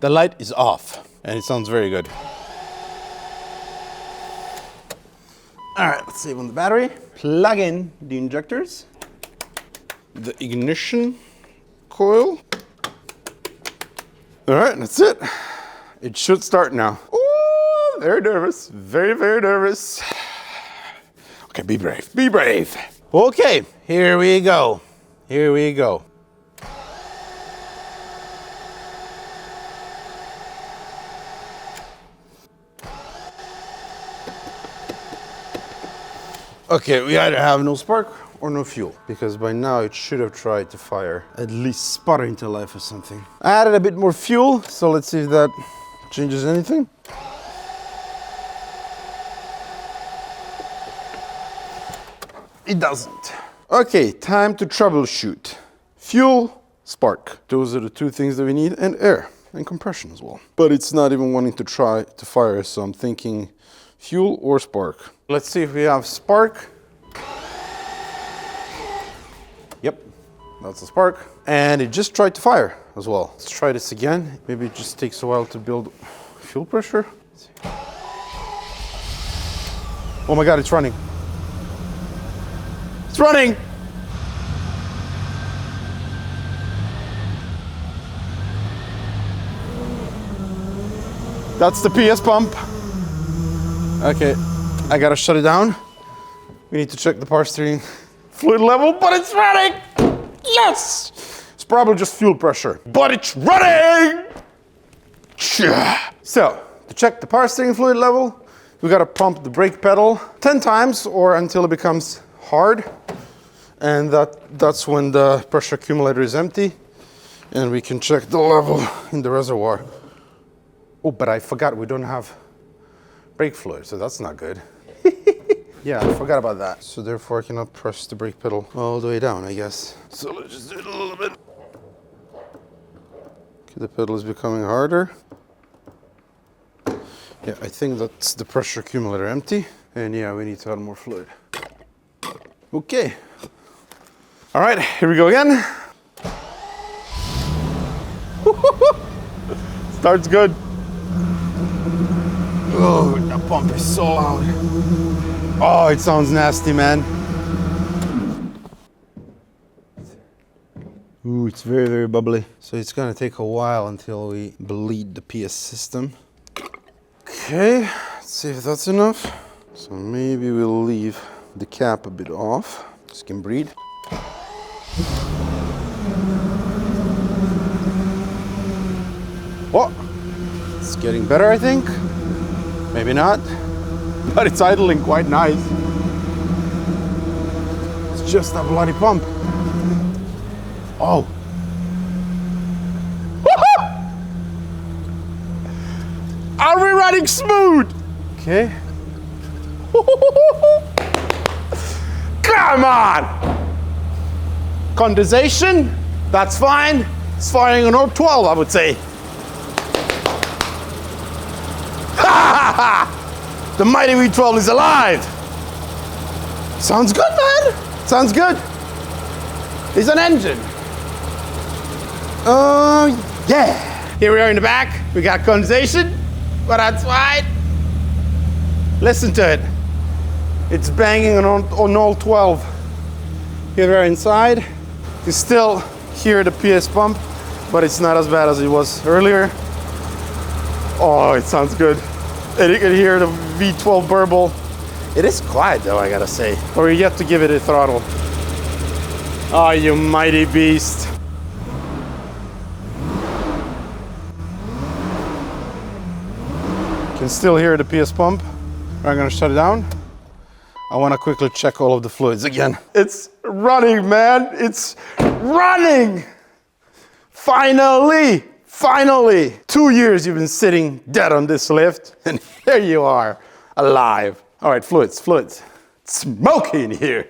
The light is off, and it sounds very good. All right, let's save on the battery. Plug in the injectors. The ignition coil. All right, that's it. It should start now. Ooh, very nervous, very, very nervous. Okay, be brave, be brave. Okay, here we go, here we go. Okay, we either have no spark or no fuel, because by now it should have tried to fire, at least sputter into life or something. I added a bit more fuel, so let's see if that changes anything. It doesn't. Okay, time to troubleshoot. Fuel, spark. Those are the two things that we need, and air, and compression as well. But it's not even wanting to try to fire, so I'm thinking fuel or spark. Let's see if we have spark. Yep, that's a spark. And it just tried to fire as well. Let's try this again. Maybe it just takes a while to build fuel pressure. Oh my God, it's running. It's running! That's the PS pump. Okay, I gotta shut it down. We need to check the power steering fluid level, but it's running! Yes! It's probably just fuel pressure, but it's running! So, to check the power steering fluid level, we gotta pump the brake pedal 10 times or until it becomes hard. And that's when the pressure accumulator is empty. And we can check the level in the reservoir. Oh, but I forgot we don't have brake fluid, so that's not good. Yeah, I forgot about that. So therefore I cannot press the brake pedal all the way down, I guess. So let's just do it a little bit. Okay, the pedal is becoming harder. Yeah, I think that's the pressure accumulator empty. And yeah, we need to add more fluid. Okay. All right, here we go again. Starts good. Oh, that pump is so loud. Oh, it sounds nasty, man. Ooh, it's very, very bubbly. So it's gonna take a while until we bleed the PS system. Okay, let's see if that's enough. So maybe we'll leave the cap a bit off. Just can breathe. Oh, it's getting better, I think. Maybe not, but it's idling quite nice. It's just a bloody pump. Oh. Are we running smooth? Okay. Come on! Condensation, that's fine. It's firing on 12, I would say. The mighty V12 is alive. Sounds good, man. Sounds good. It's an engine. Yeah. Here we are in the back. We got condensation, but that's fine. Listen to it. It's banging on all 12. Here we are inside. You still hear the PS pump, but it's not as bad as it was earlier. Oh, it sounds good. And you can hear the V12 burble. It is quiet though, I gotta say. Or you have to give it a throttle. Oh, you mighty beast. You can still hear the PS pump. I'm gonna shut it down. I wanna quickly check all of the fluids again. It's running, man. It's running. Finally. Finally, 2 years you've been sitting dead on this lift, and here you are, alive. All right, fluids. It's smoky in here.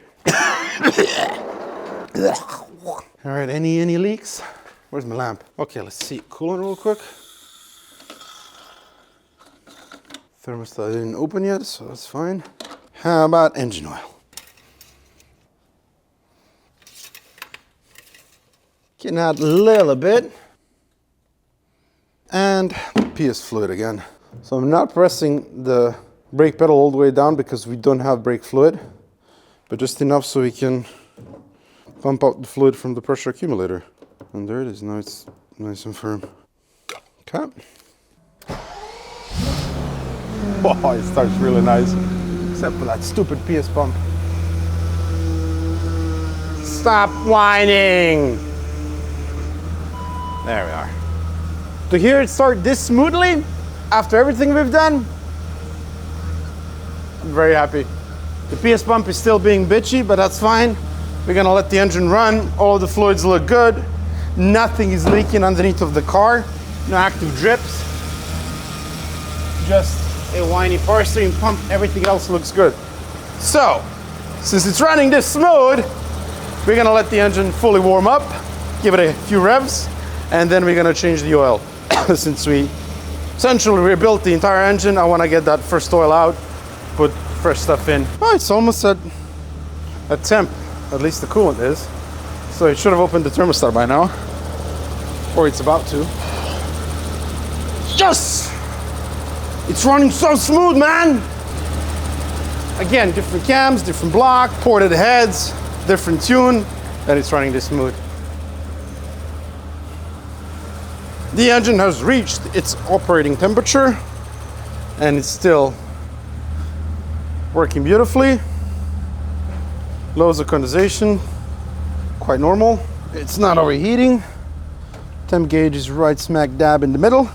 All right, any leaks? Where's my lamp? Okay, let's see. Coolant real quick. Thermostat didn't open yet, so that's fine. How about engine oil? Getting out a little bit. And PS fluid again. So I'm not pressing the brake pedal all the way down because we don't have brake fluid, but just enough so we can pump out the fluid from the pressure accumulator. And there it is, now it's nice and firm. Okay. Oh, it starts really nice, except for that stupid PS pump. Stop whining! There we are. To hear it start this smoothly, after everything we've done, I'm very happy. The PS pump is still being bitchy, but that's fine. We're gonna let the engine run. All the fluids look good. Nothing is leaking underneath of the car. No active drips. Just a whiny power steering pump. Everything else looks good. So, since it's running this smooth, we're gonna let the engine fully warm up, give it a few revs, and then we're gonna change the oil. Since we essentially rebuilt the entire engine, I want to get that first oil out, put fresh stuff in. Oh, it's almost at temp, at least the coolant is. So it should have opened the thermostat by now, or it's about to. Yes! It's running so smooth, man! Again, different cams, different block, ported heads, different tune, and it's running this smooth. The engine has reached its operating temperature and it's still working beautifully. Loads of condensation, quite normal. It's not overheating. Temp gauge is right smack dab in the middle.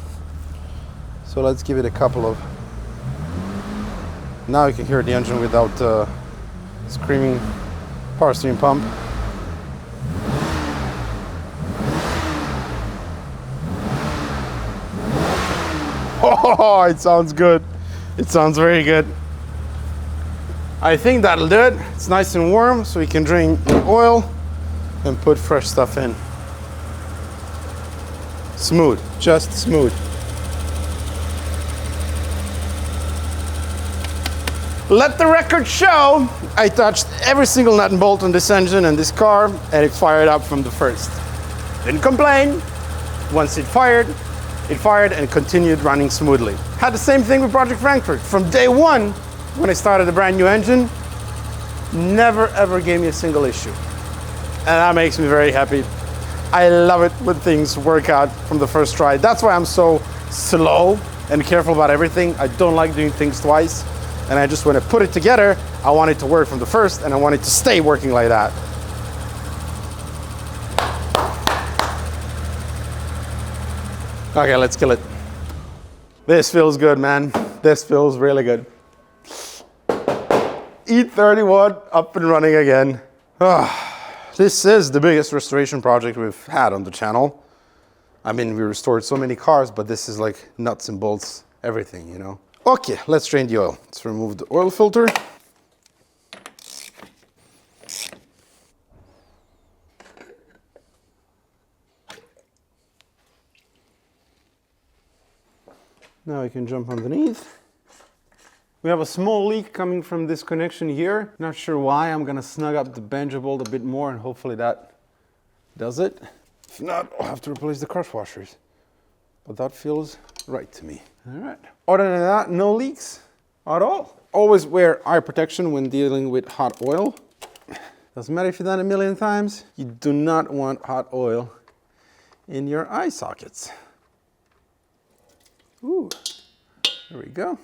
So let's give it a couple of... Now you can hear the engine without screaming power steering pump. Oh, it sounds good. It sounds very good. I think that'll do it. It's nice and warm, so we can drain the oil and put fresh stuff in. Smooth, just smooth. Let the record show, I touched every single nut and bolt on this engine and this car, and it fired up from the first. Didn't complain. Once it fired and continued running smoothly. Had the same thing with Project Frankfurt. From day one, when I started a brand new engine, never ever gave me a single issue. And that makes me very happy. I love it when things work out from the first try. That's why I'm so slow and careful about everything. I don't like doing things twice. And I just, when I put it together, I want it to work from the first, and I want it to stay working like that. Okay, let's kill it. This feels good, man. This feels really good. E31 up and running again. This is the biggest restoration project we've had on the channel. I mean, we restored so many cars, but this is like nuts and bolts, everything, you know. Okay, let's drain the oil. Let's remove the oil filter. Now we can jump underneath. We have a small leak coming from this connection here. Not sure why. I'm gonna snug up the banjo bolt a bit more and hopefully that does it. If not, I'll have to replace the crush washers. But that feels right to me. All right. Other than that, no leaks at all. Always wear eye protection when dealing with hot oil. Doesn't matter if you've done it a million times. You do not want hot oil in your eye sockets. Ooh, there we go.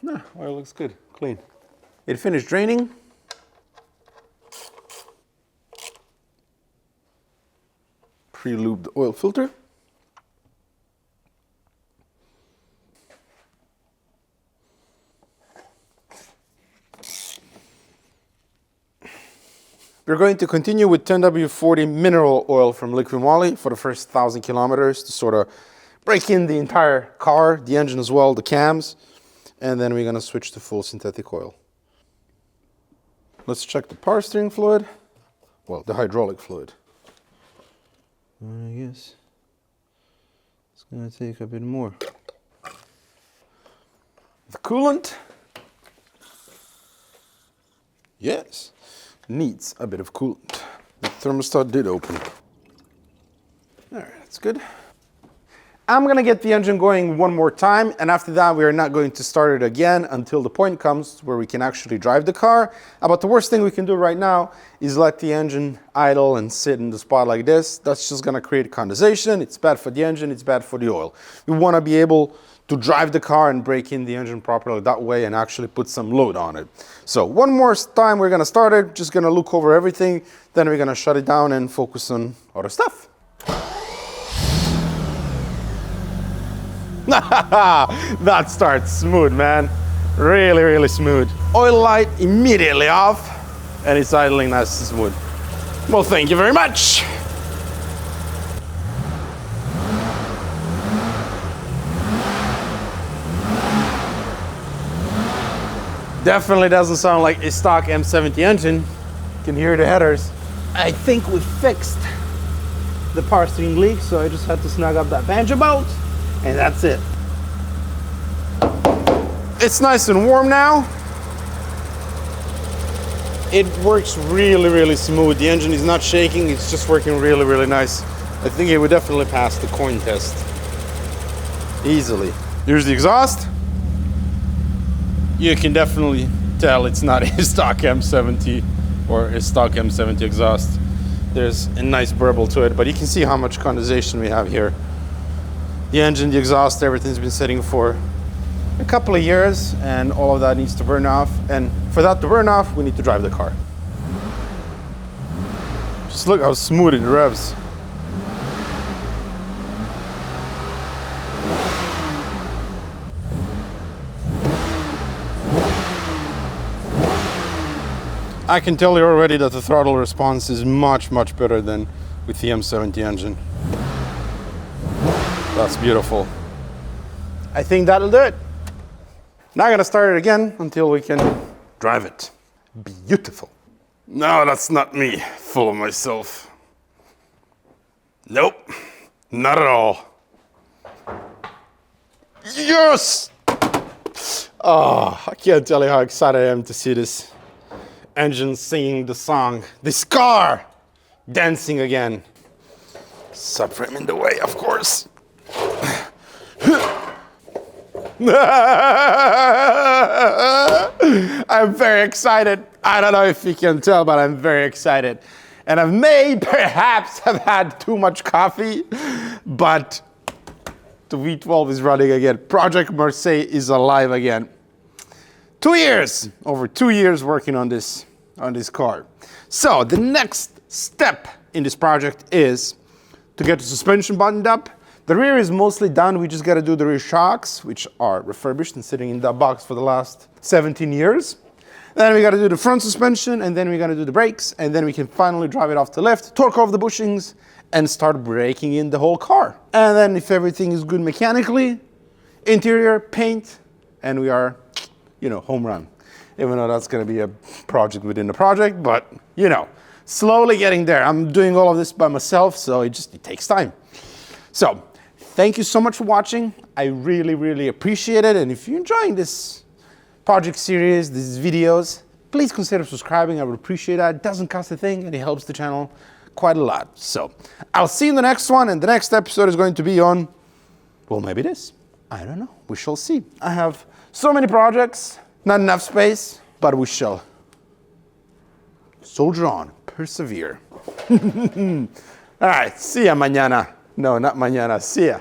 Nah, oil looks good, clean. It finished draining. Pre-lube the oil filter. We're going to continue with 10W40 mineral oil from Liqui Moly for the first 1,000 kilometers to sort of break in the entire car, the engine as well, the cams, and then we're going to switch to full synthetic oil. Let's check the power steering fluid, well, the hydraulic fluid. I guess it's going to take a bit more. The coolant, yes, needs a bit of coolant. The thermostat did open. All right, that's good. I'm gonna get the engine going one more time, and after that we are not going to start it again until the point comes where we can actually drive the car. But the worst thing we can do right now is let the engine idle and sit in the spot like this. That's just gonna create condensation. It's bad for the engine, it's bad for the oil. We wanna be able to drive the car and break in the engine properly that way and actually put some load on it. So one more time we're gonna start it, just gonna look over everything, then we're gonna shut it down and focus on other stuff. That starts smooth, man. Really, really smooth. Oil light immediately off, and it's idling nice and smooth. Well, thank you very much. Definitely doesn't sound like a stock M70 engine. You can hear the headers. I think we fixed the power steering leak, so I just had to snug up that banjo bolt. And that's it. It's nice and warm now. It works really, really smooth. The engine is not shaking, it's just working really, really nice. I think it would definitely pass the coin test. Easily. Here's the exhaust. You can definitely tell it's not a stock M70 or a stock M70 exhaust. There's a nice burble to it, but you can see how much condensation we have here. The engine, the exhaust, everything's been sitting for a couple of years, and all of that needs to burn off. And for that to burn off, we need to drive the car. Just look how smooth it revs. I can tell you already that the throttle response is much, much better than with the M70 engine. That's beautiful. I think that'll do it. Not gonna start it again until we can drive it. Beautiful. No, that's not me, full of myself. Nope, not at all. Yes! Oh, I can't tell you how excited I am to see this engine singing the song. This car dancing again. Subframe in the way, of course. I'm very excited. I don't know if you can tell, but I'm very excited. And I may perhaps have had too much coffee, but the V12 is running again. Project Marseille is alive again. 2 years, over 2 years working on this car. So the next step in this project is to get the suspension buttoned up. The rear is mostly done. We just got to do the rear shocks, which are refurbished and sitting in that box for the last 17 years. Then we got to do the front suspension, and then we got to do the brakes, and then we can finally drive it off the lift, torque off the bushings, and start breaking in the whole car. And then if everything is good mechanically, interior, paint, and we are, you know, home run. Even though that's going to be a project within the project, but, you know, slowly getting there. I'm doing all of this by myself, so it takes time. So, thank you so much for watching. I really, really appreciate it. And if you're enjoying this project series, these videos, please consider subscribing. I would appreciate that. It doesn't cost a thing and it helps the channel quite a lot. So I'll see you in the next one. And the next episode is going to be on, well, maybe this. I don't know. We shall see. I have so many projects, not enough space, but we shall soldier on, persevere. All right. See ya mañana. No, not mañana. See ya.